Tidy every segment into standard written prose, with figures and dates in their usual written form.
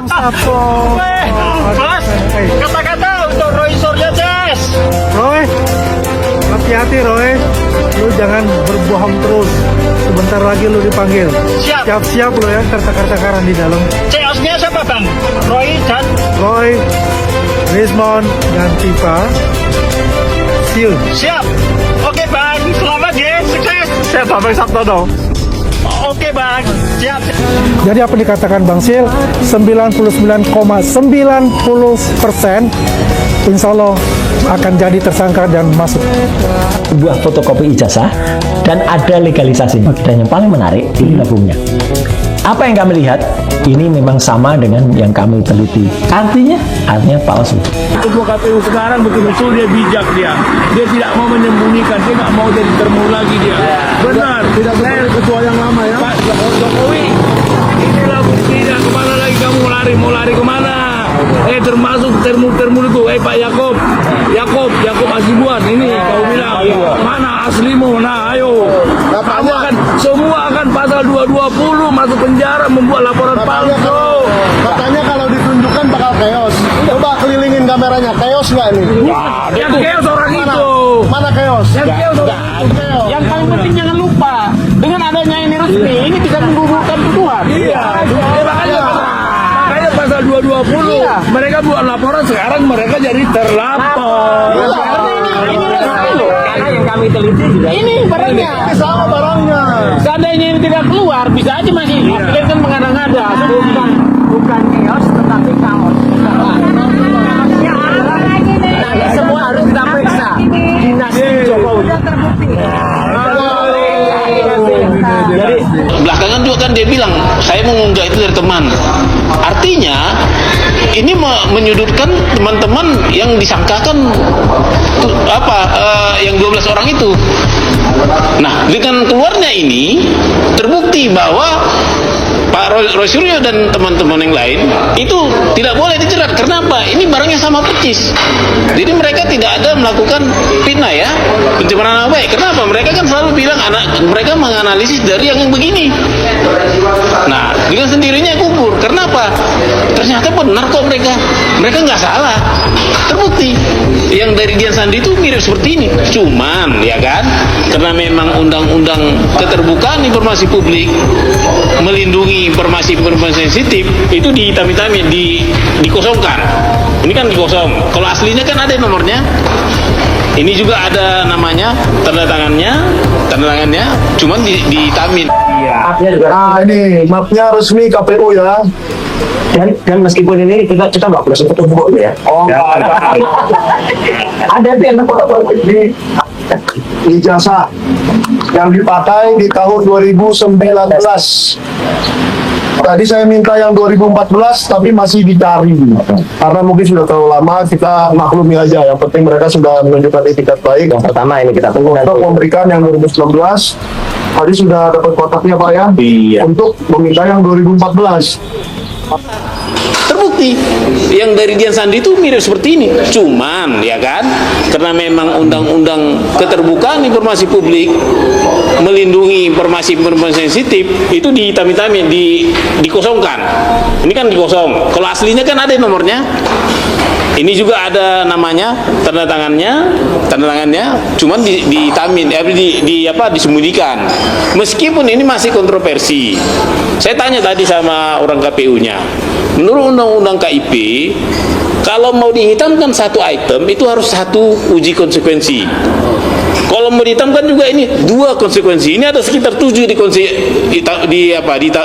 Satu. Bos, kata-kata untuk Roy Suryo Ces. Roy, hati-hati Roy. Lu jangan berbohong terus. Sebentar lagi lu dipanggil. Siap. Siap-siap lu ya, kerta-kertaan di dalam. CS-nya siapa bang? Roy dan Roy, Rismond, dan Tifa. See you. siap. Oke bang, selamat ya, sukses. Saya Bang Sabto dong. Oke bang, siap. Jadi apa dikatakan Bang Sil? 99,90% insya Allah akan jadi tersangka dan masuk. Sebuah fotokopi ijazah dan ada legalisasi. Dan yang paling menarik ini tabungnya. Apa yang kami lihat ini memang sama dengan yang kami teliti. Artinya palsu. Ketua KPU sekarang betul-betul dia bijak dia tidak mau menyembunyikan, dia nggak mau jadi termul lagi dia. Benar, tidak benar ketua yang lama ya. Pak Jokowi, inilah buktinya. Kemana lagi kamu mau lari kemana? Termasuk termul itu, Pak Yakob Asibuan ini kau bilang mana aslimu? Nah ayo, kamu akan semua akan pasal 220 masuk penjara membuat laporan palsu. Katanya kalau ditunjukkan bakal chaos. Coba kelilingin kameranya, chaos nggak ini? Yang chaos orang itu. Mana chaos? Yang chaos orang itu. Chaos. Yang paling penting jangan lupa, dengan adanya ini resmi, ini bisa menggugurkan tuduhan. Iya, makanya pasal 220 mereka buat laporan, sekarang mereka jadi terlapor. Ini resmi loh. Karena yang kami teliti juga Ini barangnya. Ini sama barangnya. Seandainya ini tidak keluar, bisa aja masih aplikasi kan mengada-ngada. Bukan kios, tetapi kaos. Nanti semua harus kita periksa. Dinasti Jokowi. Jadi Belakangan juga kan dia bilang saya mengunggah itu dari teman. Artinya ini menyudutkan teman-teman yang disangkakan yang 12 orang itu. Nah, dengan keluarnya ini terbukti bahwa Pak Roy Suryo dan teman-teman yang lain itu tidak boleh dijerat. Kenapa? Ini barangnya sama persis. Jadi mereka tidak ada melakukan fitnah ya, pencemaran nama baik. Kenapa? Mereka kan selalu bilang mereka menganalisis dari yang begini. Nah, dengan sendirinya gugur. Kenapa? Ternyata benar kok mereka nggak salah. Terbukti yang dari Dian Sandi itu mirip seperti ini. Cuman ya kan, karena memang undang-undang keterbukaan informasi publik melindungi informasi sensitif itu dihitam-hitami, dikosongkan. Ini kan dikosong. Kalau aslinya kan ada nomornya. Ini juga ada namanya, tanda tangannya, cuman dihitamin. Nah ini mapnya resmi KPU ya. dan meskipun ini kita nggak boleh sebut foto ya. Ada yang foto Ini ijazah yang dipakai di tahun 2019. Tadi saya minta yang 2014 tapi masih dicari karena mungkin sudah terlalu lama, kita maklumi aja. Yang penting mereka sudah menunjukkan etikat baik. yang pertama ini kita tunggu nanti. Untuk memberikan yang 2019 tadi sudah dapat kotaknya Pak ya. Iya. Untuk meminta yang 2014. Terbukti yang dari Dian Sandi itu mirip seperti ini. Cuman ya kan, karena memang undang-undang keterbukaan informasi publik melindungi informasi sensitif itu dihitam-hitami, dikosongkan. Ini kan dikosong. Kalau aslinya kan ada nomornya. Ini juga ada namanya, tanda tangannya, cuman dihitamin, disembunyikan. Meskipun ini masih kontroversi. Saya tanya tadi sama orang KPU-nya. Menurut undang-undang KIP, kalau mau dihitamkan satu item itu harus satu uji konsekuensi. Kalau mau dihitamkan juga ini dua konsekuensi. Ini ada sekitar 7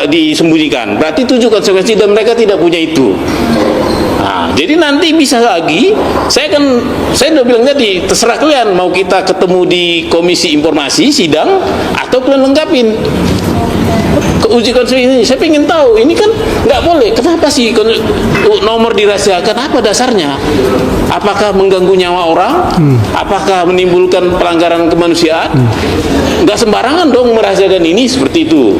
disembunyikan. Berarti 7 konsekuensi dan mereka tidak punya itu. Nah, jadi nanti bisa lagi, saya udah bilang tadi, terserah kalian mau kita ketemu di komisi informasi sidang atau kalian lengkapin uji konsekuensi ini. Saya ingin tahu, ini kan nggak boleh. Kenapa sih nomor dirahasiakan? Apa dasarnya? Apakah mengganggu nyawa orang? Apakah menimbulkan pelanggaran kemanusiaan? Nggak sembarangan dong merahasiakan ini seperti itu.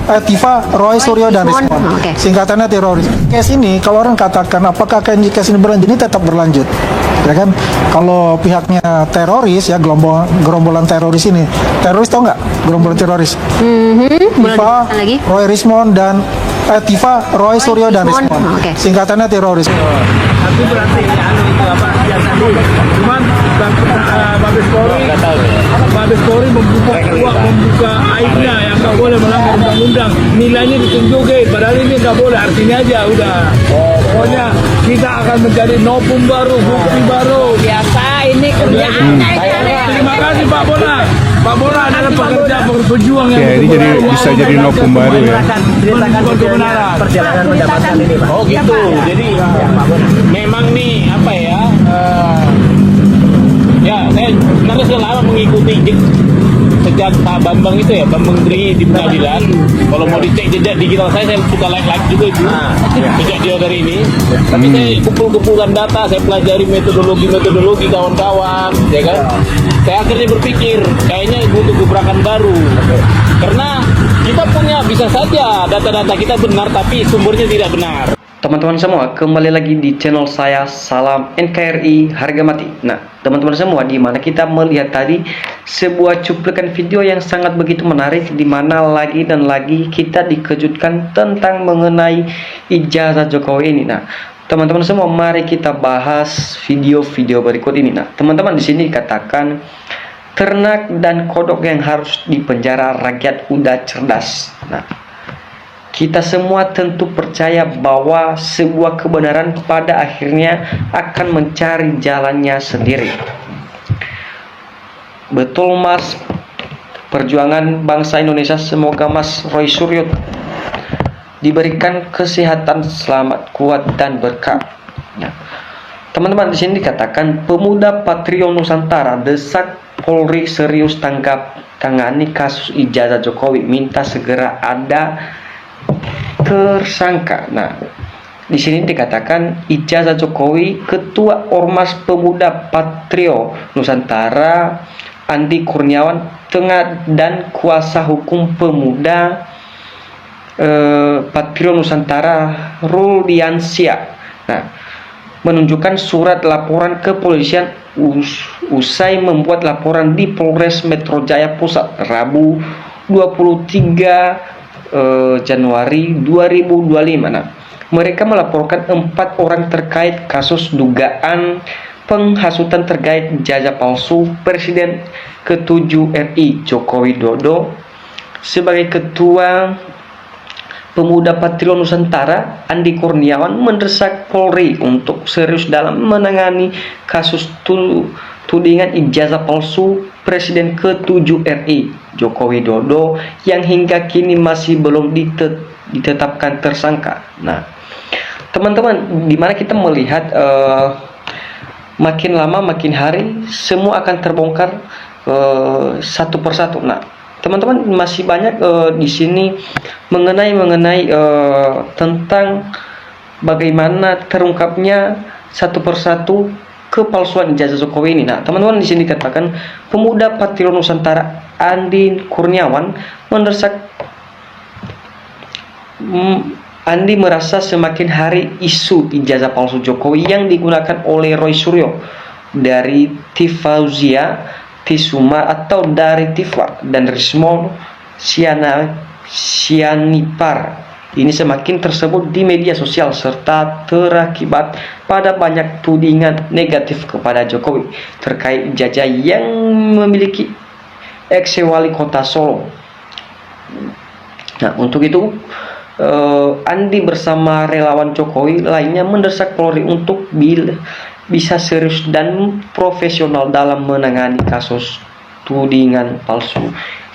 Tifa, Roy Suryo, dan Rismond. Singkatannya teroris. Case ini, kalau orang katakan apakah case ini berlanjut, ini tetap berlanjut. Ya kan? Kalau pihaknya teroris, ya gerombolan teroris ini. Teroris tau nggak? Gerombolan teroris. Tifa, Roy Rismond, dan Tifa, Roy Suryo dan Rismon. Singkatannya teroris. Tapi berarti itu apa biasa dulu. Cuman Mabes Polri membuka aibnya yang nggak boleh melanggar undang-undang. Nilainya ditunjukin, padahal ini nggak boleh. Artinya aja udah. Pokoknya kita akan mencari novum baru, bukti baru. Biasa ini kerjaan. Terima kasih Pak Bona. Pak Bona adalah pejuang yang Ya, ini bisa jadi novum baru ya. Ceritakan kebenaran. perjalanan mendapatkan ini, Pak. Oh gitu. Jadi memang nih apa ya? Ya saya sebenarnya sudah lama mengikuti sejak Pak Bambang itu ya, Bambang Tri di pengadilan. Kalau mau dicek jejak digital saya suka like juga itu. Sejak dia dari ini. Tapi saya kumpul-kumpulan data, saya pelajari metodologi kawan-kawan, ya kan. Saya akhirnya berpikir kayaknya butuh gebrakan baru. Karena kita punya bisa saja data-data kita benar tapi sumbernya tidak benar. Teman-teman semua, kembali lagi di channel saya, Salam NKRI Harga Mati. Nah, teman-teman semua, di mana kita melihat tadi sebuah cuplikan video yang sangat begitu menarik, di mana lagi dan lagi kita dikejutkan tentang mengenai ijazah Jokowi ini. Nah, teman-teman semua, mari kita bahas video-video berikut ini. Nah, teman-teman, di sini dikatakan ternak dan kodok yang harus dipenjara, rakyat udah cerdas. Nah, kita semua tentu percaya bahwa sebuah kebenaran pada akhirnya akan mencari jalannya sendiri. Betul Mas, perjuangan bangsa Indonesia, semoga Mas Roy Suryo diberikan kesehatan, selamat, kuat, dan berkah. Nah, teman-teman, di sini dikatakan pemuda Patrio Nusantara desak Polri serius tangani kasus ijazah Jokowi, minta segera ada tersangka. Nah, di sini dikatakan ijazah Jokowi, Ketua Ormas Pemuda Patrio Nusantara Andi Kurniawan dan kuasa hukum pemuda Patrio Nusantara Rudiansyah. Nah, menunjukkan surat laporan kepolisian usai membuat laporan di Polres Metro Jaya Pusat Rabu 23 Januari 2025. Nah, mereka melaporkan 4 orang terkait kasus dugaan penghasutan terkait ijazah palsu Presiden ke-7 RI Joko Widodo. Sebagai Ketua Pemuda Patrio Nusantara, Andi Kurniawan mendesak Polri untuk serius dalam menangani kasus tudingan ijazah palsu Presiden ke-7 RI Joko Widodo yang hingga kini masih belum ditetapkan tersangka. Nah, teman-teman, dimana kita melihat makin lama makin hari semua akan terbongkar satu persatu. Nah, teman-teman, masih banyak di sini mengenai tentang bagaimana terungkapnya satu persatu kepalsuan ijazah Jokowi ini. Nah, teman-teman, di sini dikatakan pemuda Patrio Nusantara Andi Kurniawan mendesak Andi merasa semakin hari isu ijazah palsu Jokowi yang digunakan oleh Roy Suryo dari Tifauzia Tisuma atau dari Tifa dan Rismon Sianipar ini semakin tersebut di media sosial serta terakibat pada banyak tudingan negatif kepada Jokowi terkait ijazah yang memiliki ex-wali kota Solo. Nah, untuk itu Andi bersama relawan Jokowi lainnya mendesak Polri untuk bisa serius dan profesional dalam menangani kasus tudingan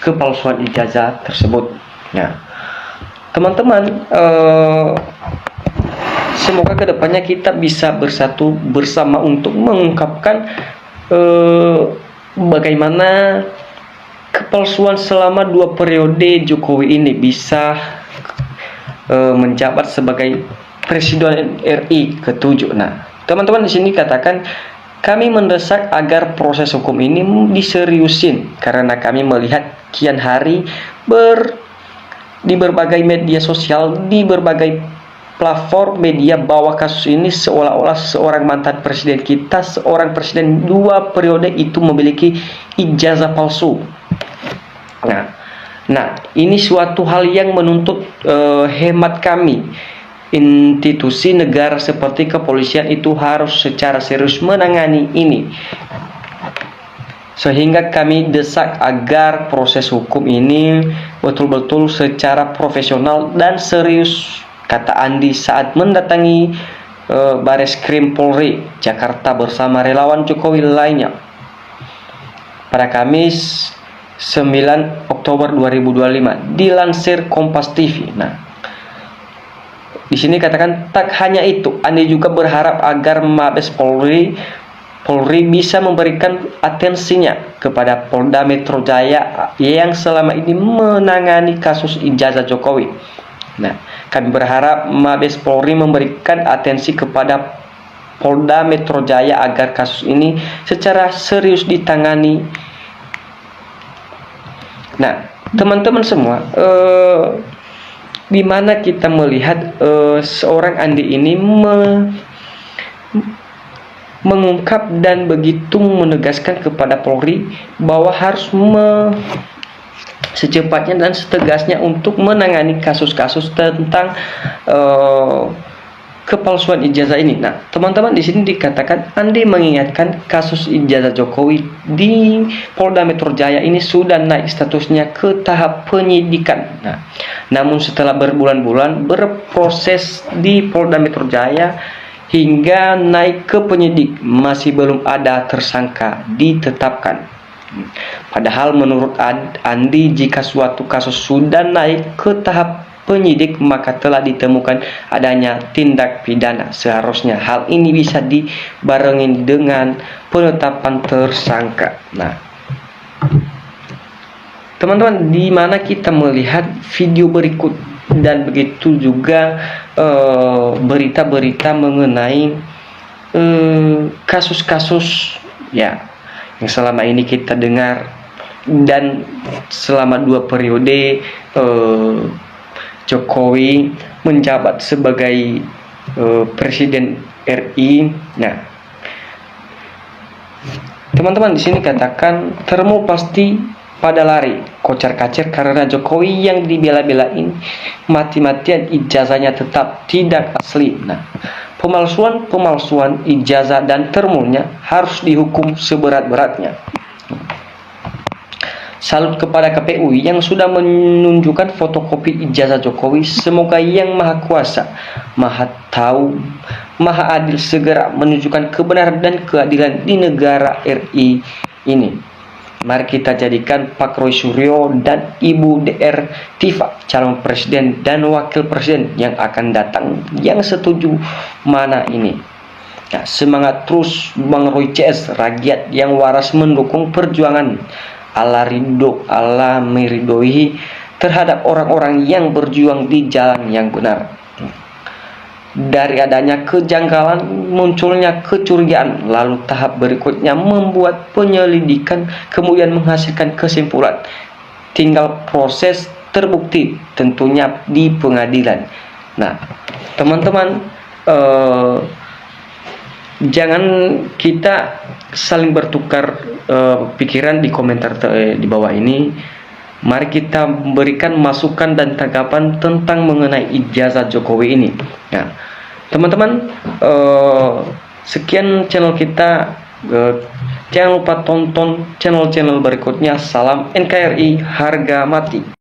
kepalsuan ijazah tersebut. Nah, teman-teman, semoga kedepannya kita bisa bersatu bersama untuk mengungkapkan bagaimana kepalsuan selama 2 periode Jokowi ini bisa menjabat sebagai Presiden RI ke-7. Nah, teman-teman, di sini katakan kami mendesak agar proses hukum ini diseriusin karena kami melihat kian hari di berbagai media sosial, di berbagai platform media bahwa kasus ini seolah-olah seorang mantan presiden kita, seorang presiden 2 periode itu memiliki ijazah palsu. Nah, Nah, ini suatu hal yang menuntut hemat kami. Institusi negara seperti kepolisian itu harus secara serius menangani ini. Sehingga kami desak agar proses hukum ini betul-betul secara profesional dan serius, kata Andi saat mendatangi Bareskrim Polri Jakarta bersama relawan Jokowi lainnya pada Kamis 9 Oktober 2025, dilansir Kompas TV. Nah, di sini katakan tak hanya itu, Andi juga berharap agar Mabes Polri bisa memberikan atensinya kepada Polda Metro Jaya yang selama ini menangani kasus ijazah Jokowi. Nah, kami berharap Mabes Polri memberikan atensi kepada Polda Metro Jaya agar kasus ini secara serius ditangani. Nah, teman-teman semua, di mana kita melihat seorang Andi ini mengungkap dan begitu menegaskan kepada Polri bahwa harus secepatnya dan setegasnya untuk menangani kasus-kasus tentang kepalsuan ijazah ini. Nah, teman-teman, di sini dikatakan Andi mengingatkan kasus ijazah Jokowi di Polda Metro Jaya ini sudah naik statusnya ke tahap penyidikan. Nah, namun setelah berbulan-bulan berproses di Polda Metro Jaya hingga naik ke penyidik, masih belum ada tersangka ditetapkan. Padahal menurut Andi, jika suatu kasus sudah naik ke tahap penyidik maka telah ditemukan adanya tindak pidana. Seharusnya hal ini bisa dibarengi dengan penetapan tersangka. Nah, teman-teman, di mana kita melihat video berikut dan begitu juga berita-berita mengenai kasus-kasus ya yang selama ini kita dengar dan selama 2 periode Jokowi menjabat sebagai Presiden RI. Nah, teman-teman, di sini katakan termo pasti pada lari kocar-kacir karena Jokowi yang dibela-belain mati-matian ijazahnya tetap tidak asli. Nah, pemalsuan ijazah dan termonya harus dihukum seberat-beratnya. Salut kepada KPU yang sudah menunjukkan fotokopi ijazah Jokowi. Semoga Yang Maha Kuasa, Maha Tahu, Maha Adil segera menunjukkan kebenaran dan keadilan di negara RI ini. Mari kita jadikan Pak Roy Suryo dan Ibu DR Tifa calon presiden dan wakil presiden yang akan datang. Yang setuju mana ini? Nah, semangat terus Bang Roy CS, rakyat yang waras mendukung perjuangan Allah ridho, Allah meridhoi terhadap orang-orang yang berjuang di jalan yang benar. Dari adanya kejanggalan munculnya kecurigaan, lalu tahap berikutnya membuat penyelidikan, kemudian menghasilkan kesimpulan. Tinggal proses terbukti tentunya di pengadilan. Nah, teman-teman, jangan kita saling bertukar pikiran di komentar di bawah ini. Mari kita memberikan masukan dan tanggapan tentang mengenai ijazah Jokowi ini. Nah, teman-teman, sekian channel kita. Jangan lupa tonton channel-channel berikutnya. Salam NKRI, harga mati.